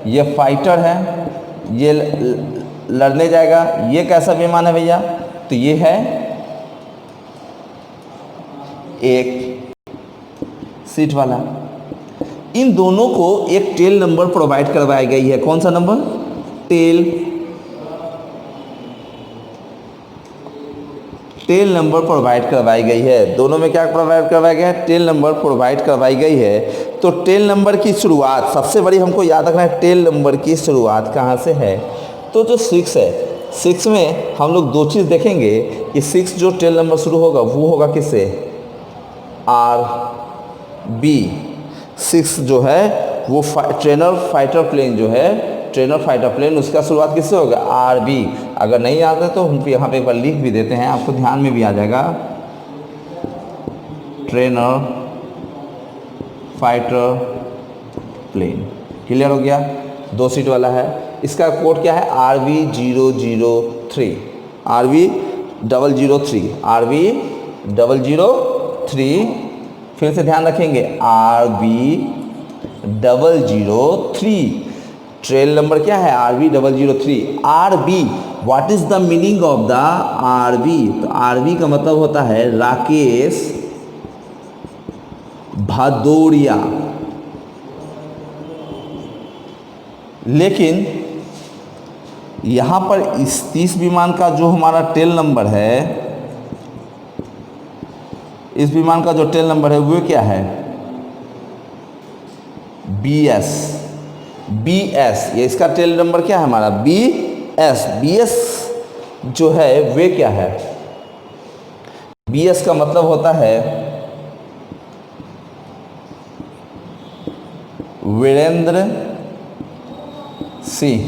ये फाइटर है, ये लड़ने जाएगा। ये कैसा विमान है भैया, तो ये है 1 सीट वाला। इन दोनों को एक टेल नंबर प्रोवाइड करवाई गई है, कौन सा नंबर, टेल नंबर प्रोवाइड करवाई गई है। दोनों में क्या प्रोवाइड करवाया गया है, टेल नंबर प्रोवाइड करवाई गई है। तो टेल नंबर की शुरुआत सबसे बड़ी हमको याद रखना है, टेल नंबर की शुरुआत कहाँ से है, तो जो 6 है, 6 में हम लोग 2 चीज़ देखेंगे कि 6 जो टेल नंबर शुरू होगा वो होगा किससे, RB। 6 जो है वो ट्रेनर फाइटर प्लेन जो है, ट्रेनर फाइटर प्लेन, उसका शुरुआत किससे होगा, RB। अगर नहीं आता तो हम यहाँ पे एक बार लिख भी देते हैं, आपको ध्यान में भी आ जाएगा, ट्रेनर फाइटर प्लेन। क्लियर हो गया, 2 सीट वाला है। इसका कोड क्या है, RB003, RB003, RB003 फिर से ध्यान रखेंगे, RB003 ट्रेल नंबर क्या है, RB003। RB, what is the meaning of the RB? तो RB का मतलब होता है राकेश भदौरिया। लेकिन यहाँ पर इस विमान का जो हमारा टेल नंबर है, इस विमान का जो टेल नंबर है वो क्या है, BS। ये इसका टेल नंबर क्या है हमारा, BS जो है वे क्या है, BS का मतलब होता है वीरेंद्र सिंह।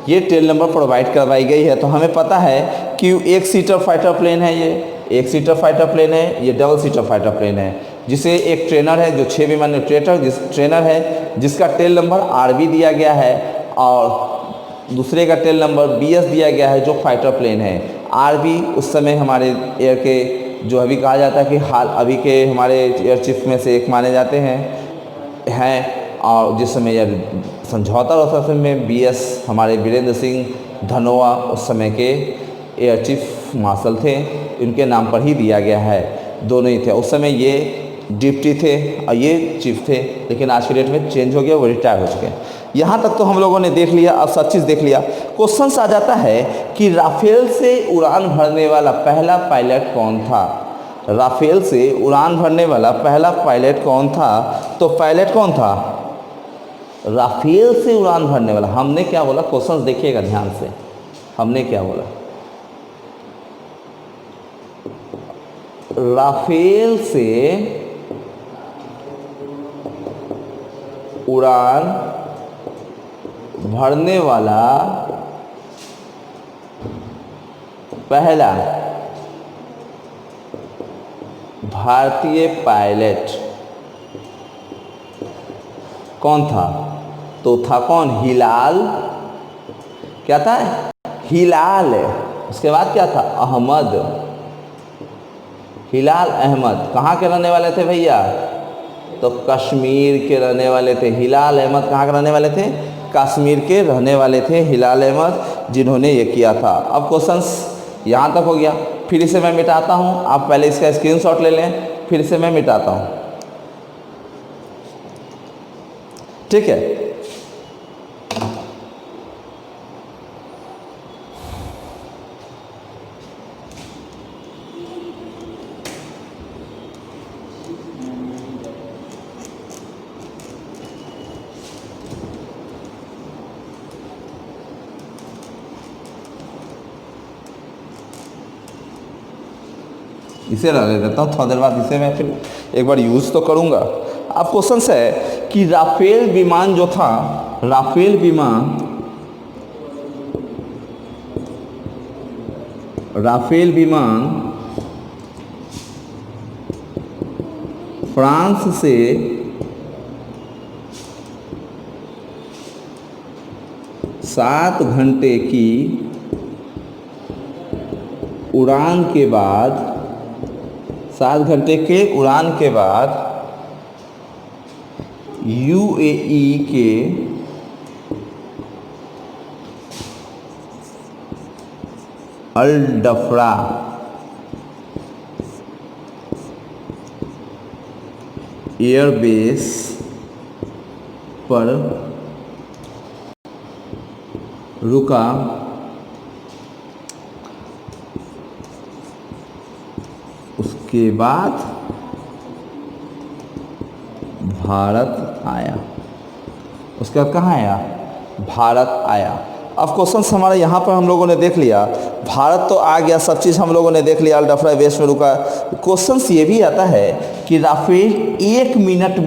ये टेल नंबर प्रोवाइड करवाई गई है। तो हमें पता है कि एक सीटर फाइटर प्लेन है, ये एक सीटर फाइटर प्लेन है, ये डबल सीटर फाइटर प्लेन है, जिसे एक ट्रेनर है जो 6 विमान ट्रेनर है, जिसका टेल नंबर RB दिया गया है, और दूसरे का टेल नंबर BS दिया गया है जो फाइटर प्लेन है। RB उस समय हमारे एयर के जो अभी कहा जाता है कि हाल अभी के हमारे एयर चीफ में से एक माने जाते हैं, और जिस समय यह समझौता हुआ उस समय BS हमारे वीरेंद्र सिंह धनोआ उस समय के एयर चीफ मार्शल थे, इनके नाम पर ही दिया गया है। दोनों ही थे उस समय, ये डिप्टी थे और ये चीफ थे, लेकिन आज के डेट में चेंज हो गया, वो रिटायर हो चुके हैं। यहाँ तक तो हम लोगों ने देख लिया। अब सब चीज़ देख लिया। क्वेश्चन आ जाता है कि राफेल से उड़ान भरने वाला पहला पायलट कौन था। राफेल से उड़ान भरने वाला पहला पायलट कौन था? तो पायलट कौन था? राफेल से उड़ान भरने वाला। हमने क्या बोला, क्वेश्चंस देखिएगा ध्यान से, हमने क्या बोला, राफेल से उड़ान भरने वाला पहला भारतीय पायलट कौन था? तो था कौन? हिलाल। क्या था? हिलाल। उसके बाद क्या था? अहमद। हिलाल अहमद कहाँ के रहने वाले थे भैया? तो कश्मीर के रहने वाले थे। हिलाल अहमद कहाँ के रहने वाले थे? कश्मीर के रहने वाले थे हिलाल अहमद, जिन्होंने ये किया था। अब क्वेश्चंस यहाँ तक हो गया। फिर इसे मैं मिटाता हूँ, आप पहले इसका स्क्रीनशॉट ले लें, फिर इसे मैं मिटाता हूँ, ठीक है। इसे रहने देता हूँ, थोड़ा देर बाद इसे मैं फिर एक बार यूज़ तो करूँगा। अब क्वेश्चन है कि राफेल विमान जो था, राफेल विमान फ्रांस से सात घंटे की उड़ान के बाद 7 घंटे के उड़ान के बाद UAE के अल डफरा एयरबेस पर रुका। उसके बाद भारत आया। उसके बाद कहाँ आया? भारत आया। अब क्वेश्चन हमारा यहाँ पर हम लोगों ने देख लिया, भारत तो आ गया, सब चीज़ हम लोगों ने देख लिया, अल डफरा बेस में रुका। क्वेश्चन ये भी आता है कि राफेल 1 मिनट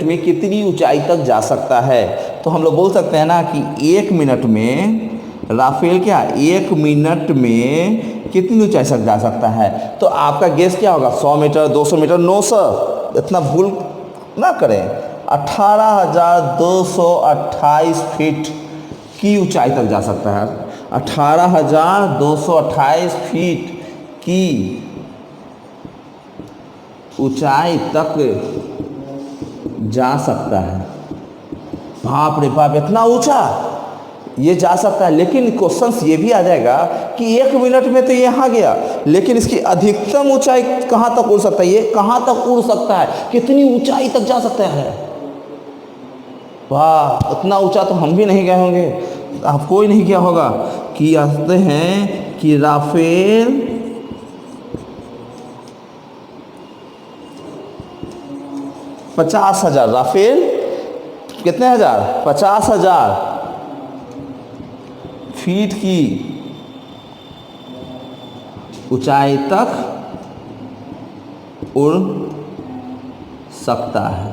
में कितनी ऊंचाई तक जा सकता है। तो हम लोग बोल सकते हैं ना कि 1 मिनट में राफेल क्या 1 मिनट में कितनी ऊंचाई तक जा सकता है। तो आपका गेस क्या होगा? 100 मीटर, 200 मीटर? नो सर, इतना भूल ना करें। 18,228 फीट की ऊंचाई तक जा सकता है। 18,228 फीट की ऊंचाई तक जा सकता है। बाप रे बाप, इतना ऊंचा ये जा सकता है। लेकिन क्वेश्चन ये भी आ जाएगा कि 1 मिनट में तो ये यहाँ गया, लेकिन इसकी अधिकतम ऊंचाई कहाँ तक उड़ सकता है, ये कहाँ तक उड़ सकता है, कितनी ऊंचाई तक जा सकता है। वाह, उतना ऊंचा तो हम भी नहीं गए होंगे, आप कोई नहीं गया होगा। कि कहते हैं कि राफेल $50,000, राफेल कितने हजार, 50,000 फीट की ऊंचाई तक उड़ सकता है।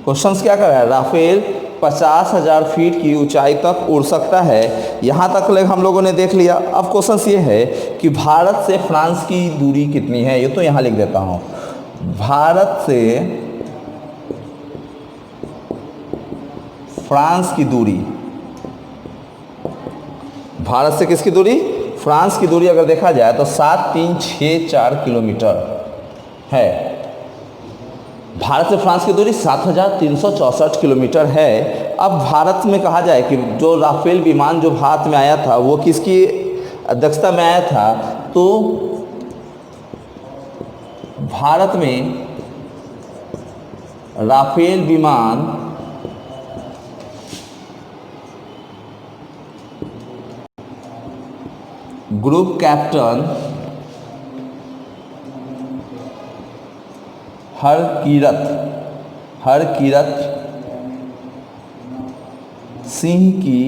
क्वेश्चन क्या कर रहा है, राफेल 50,000 फीट की ऊंचाई तक उड़ सकता है। यहाँ तक हम लोगों ने देख लिया। अब क्वेश्चन ये है कि भारत से फ्रांस की दूरी कितनी है, ये तो यहाँ लिख देता हूँ। भारत से फ्रांस की दूरी, भारत से किसकी दूरी, फ्रांस की दूरी अगर देखा जाए तो 7364 किलोमीटर है। भारत से फ्रांस की दूरी 7364 किलोमीटर है। अब भारत में कहा जाए कि जो राफेल विमान जो भारत में आया था वो किसकी अध्यक्षता में आया था, तो भारत में राफेल विमान ग्रुप कैप्टन हरकीरत सिंह की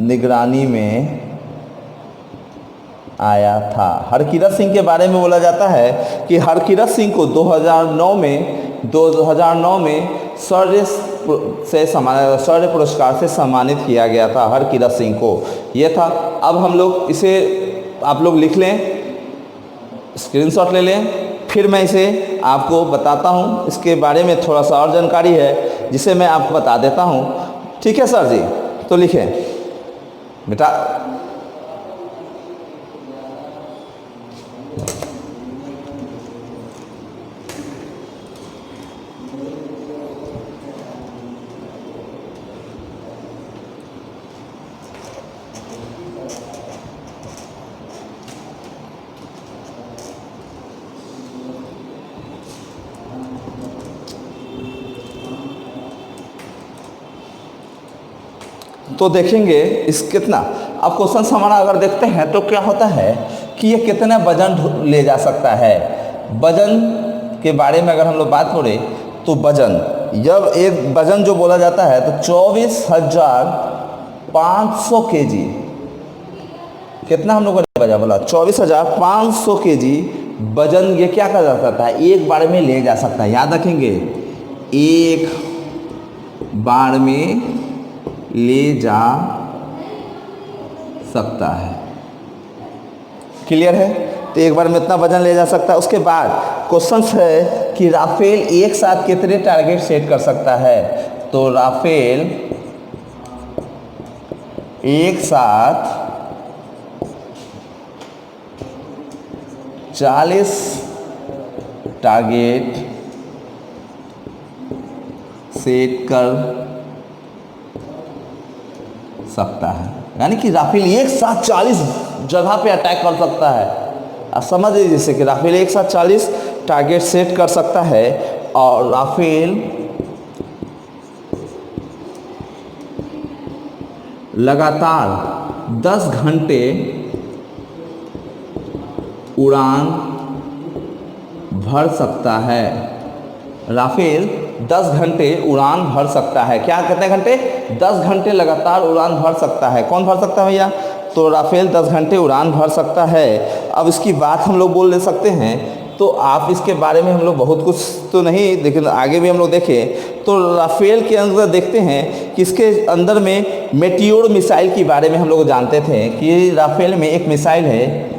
निगरानी में आया था। हरकीरत सिंह के बारे में बोला जाता है कि हरकीरत सिंह को 2009 में शौर्य पुरस्कार से सम्मानित किया गया था। हरकीरत सिंह को ये था। अब हम लोग इसे आप लोग लिख लें, स्क्रीनशॉट ले लें, फिर मैं इसे आपको बताता हूँ। इसके बारे में थोड़ा सा और जानकारी है जिसे मैं आपको बता देता हूँ। ठीक है सर जी, तो लिखें बेटा। तो देखेंगे इस कितना। अब क्वेश्चन हमारा अगर देखते हैं तो क्या होता है कि ये कितना वजन ले जा सकता है। वजन के बारे में अगर हम लोग बात करें तो वजन, जब एक वजन जो बोला जाता है तो 24,500 केजी, कितना हम लोगों ने वजन बोला, 24,500 केजी वजन ये क्या कर सकता है, एक बार में ले जा सकता है। याद रखेंगे, एक बार में ले जा सकता है। क्लियर है? तो एक बार में इतना वजन ले जा सकता है। उसके बाद क्वेश्चन है कि राफेल एक साथ कितने टारगेट सेट कर सकता है। तो राफेल एक साथ 40 टारगेट सेट कर सकता है। यानी कि राफेल एक साथ 40 जगह पे अटैक कर सकता है। आप समझ लीजिए जैसे कि राफेल एक साथ 40 टारगेट सेट कर सकता है और राफेल लगातार 10 घंटे उड़ान भर सकता है। राफेल 10 घंटे उड़ान भर सकता है। क्या कितने घंटे? 10 घंटे लगातार उड़ान भर सकता है। कौन भर सकता है भैया? तो राफेल 10 घंटे उड़ान भर सकता है। अब इसकी बात हम लोग बोल ले सकते हैं। तो आप इसके बारे में हम लोग बहुत कुछ तो नहीं, लेकिन आगे भी हम लोग देखें तो राफेल के अंदर देखते हैं कि इसके अंदर में मेटियोर मिसाइल के बारे में हम लोग जानते थे कि राफेल में एक मिसाइल है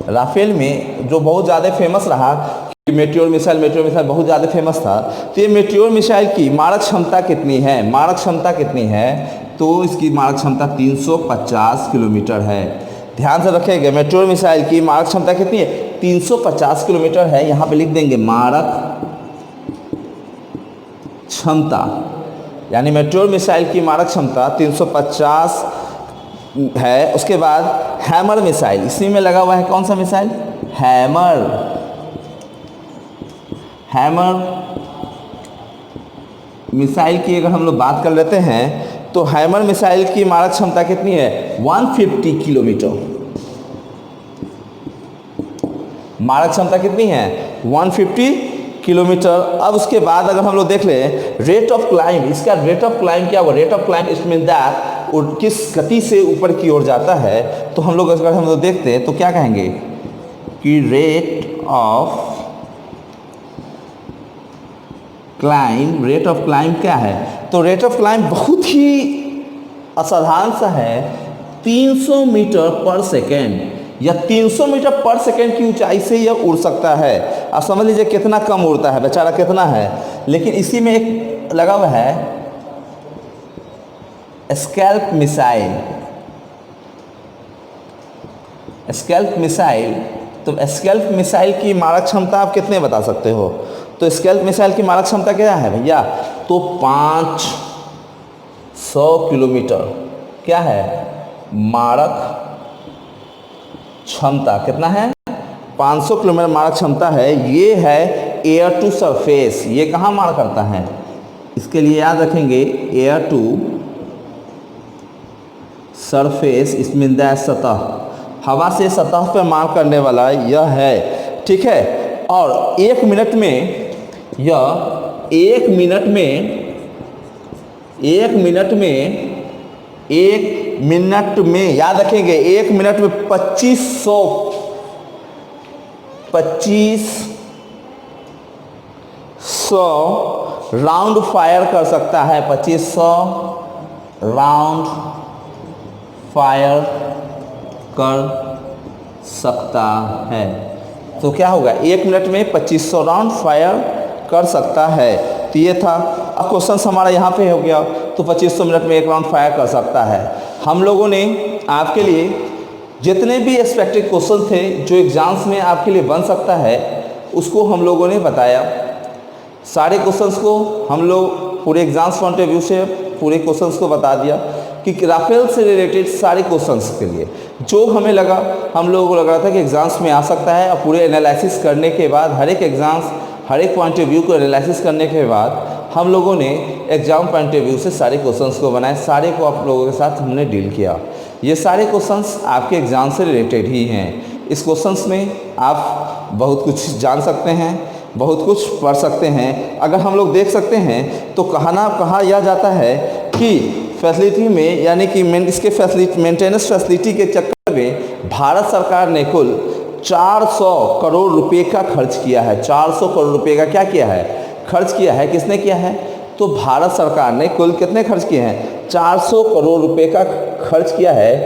राफेल में जो बहुत ज़्यादा फेमस रहा कि मेट्योर मिसाइल बहुत ज़्यादा फेमस था, तो ये मेट्योर मिसाइल की मारक क्षमता कितनी है? मारक क्षमता कितनी है? तो इसकी मारक क्षमता 350 किलोमीटर है। ध्यान से रखेंगे, मेट्योर मिसाइल की मारक क्षमता कितनी है? 350 किलोमीटर है। यहाँ पे लिख देंगे मारक क्षमता, यानी मेट्योर मिसाइल की मारक क्षमता 350 है। उसके बाद हैमर मिसाइल, इसी में लगा हुआ है कौन सा मिसाइल? हैमर मिसाइल की अगर हम लोग बात कर लेते हैं तो हैमर मिसाइल की मारक क्षमता कितनी है? 150 किलोमीटर। मारक क्षमता कितनी है? 150 किलोमीटर। अब उसके बाद अगर हम लोग देख लें रेट ऑफ क्लाइंब, इसका रेट ऑफ क्लाइंब क्या हुआ? Rate of climb it mean that वो किस गति से ऊपर की ओर जाता है। तो हम लोग अगर हम लोग देखते हैं तो क्या कहेंगे कि रेट ऑफ क्लाइंब क्या है? तो रेट ऑफ क्लाइंब बहुत ही असाधारण सा है, 300 मीटर पर सेकेंड या 300 मीटर पर सेकेंड की ऊंचाई से यह उड़ सकता है। अब समझ लीजिए कितना कम उड़ता है बेचारा, कितना है। लेकिन इसी में एक लगा हुआ है स्कैल्प मिसाइल। तो स्कैल्प मिसाइल की मारक क्षमता आप कितने बता सकते हो? तो स्कैल्प मिसाइल की मारक क्षमता क्या है भैया? तो 500 किलोमीटर। क्या है मारक क्षमता? कितना है? 500 किलोमीटर मारक क्षमता है। ये है एयर टू सरफेस। ये कहाँ मार करता है? इसके लिए याद रखेंगे एयर टू सरफेस, इसमें द सतह, हवा से सतह पर मार करने वाला यह है, ठीक है। और एक मिनट में याद रखेंगे, एक मिनट में 2500 राउंड फायर कर सकता है। 2500 राउंड फायर कर सकता है। तो क्या होगा? एक मिनट में 2500 राउंड फायर कर सकता है। तो ये था। अब क्वेश्चन हमारा यहाँ पे हो गया। तो 2500 मिनट में एक राउंड फायर कर सकता है। हम लोगों ने आपके लिए जितने भी एक्सपेक्टेड क्वेश्चन थे जो एग्जाम्स में आपके लिए बन सकता है उसको हम लोगों ने बताया। सारे क्वेश्चंस को हम लोग पूरे एग्जाम्स पॉइंट ऑफ व्यू से पूरे क्वेश्चंस को बता दिया कि राफेल से रिलेटेड सारे क्वेश्चंस के लिए जो हमें लगा, हम लोगों को लग रहा था कि एग्जाम्स में आ सकता है। और पूरे एनालिसिस करने के बाद हर एक पॉइंट ऑफ व्यू को एनालिसिस करने के बाद हम लोगों ने एग्जाम पॉइंट ऑफ व्यू से सारे क्वेश्चंस को बनाए, सारे को आप लोगों के साथ हमने डील किया। ये सारे क्वेश्चंस आपके एग्ज़ाम से रिलेटेड ही हैं। इस क्वेश्चंस में आप बहुत कुछ जान सकते हैं, बहुत कुछ पढ़ सकते हैं। अगर हम लोग देख सकते हैं तो कहा यह जाता है कि फैसिलिटी में, यानी कि इसके मेंटेनेंस फैसिलिटी के चक्कर में भारत सरकार ने कुल 400 करोड़ रुपए का खर्च किया है। 400 करोड़ रुपए का क्या किया है? खर्च किया है। किसने किया है? तो भारत सरकार ने कुल कितने खर्च किए हैं? 400 करोड़ रुपए का खर्च किया है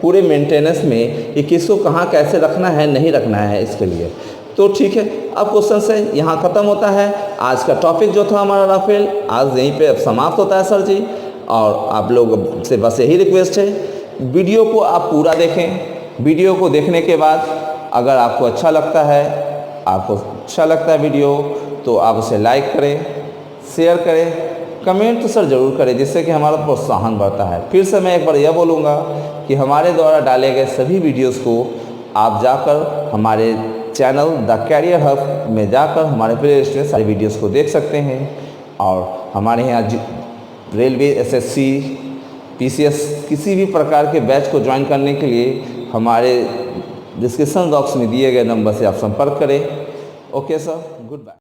पूरे मेंटेनेंस में, कि किसको कहाँ कैसे रखना है, नहीं रखना है इसके लिए। तो ठीक है, अब क्वेश्चन से यहाँ ख़त्म होता है। आज का टॉपिक जो था हमारा राफेल, आज यहीं पे अब समाप्त होता है सर जी। और आप लोग से बस यही रिक्वेस्ट है, वीडियो को आप पूरा देखें। वीडियो को देखने के बाद अगर आपको अच्छा लगता है वीडियो, तो आप उसे लाइक करें, शेयर करें, कमेंट तो सर ज़रूर करें, जिससे कि हमारा प्रोत्साहन बढ़ता है। फिर से मैं एक बार यह बोलूँगा कि हमारे द्वारा डाले गए सभी वीडियोस को आप जाकर हमारे चैनल द कैरियर हब में जाकर हमारे प्लेलिस्ट में सारी वीडियोस को देख सकते हैं। और हमारे यहाँ रेलवे, एसएससी, पीसीएस किसी भी प्रकार के बैच को ज्वाइन करने के लिए हमारे डिस्क्रिप्शन बॉक्स में दिए गए नंबर से आप संपर्क करें। Okay sir, good bye.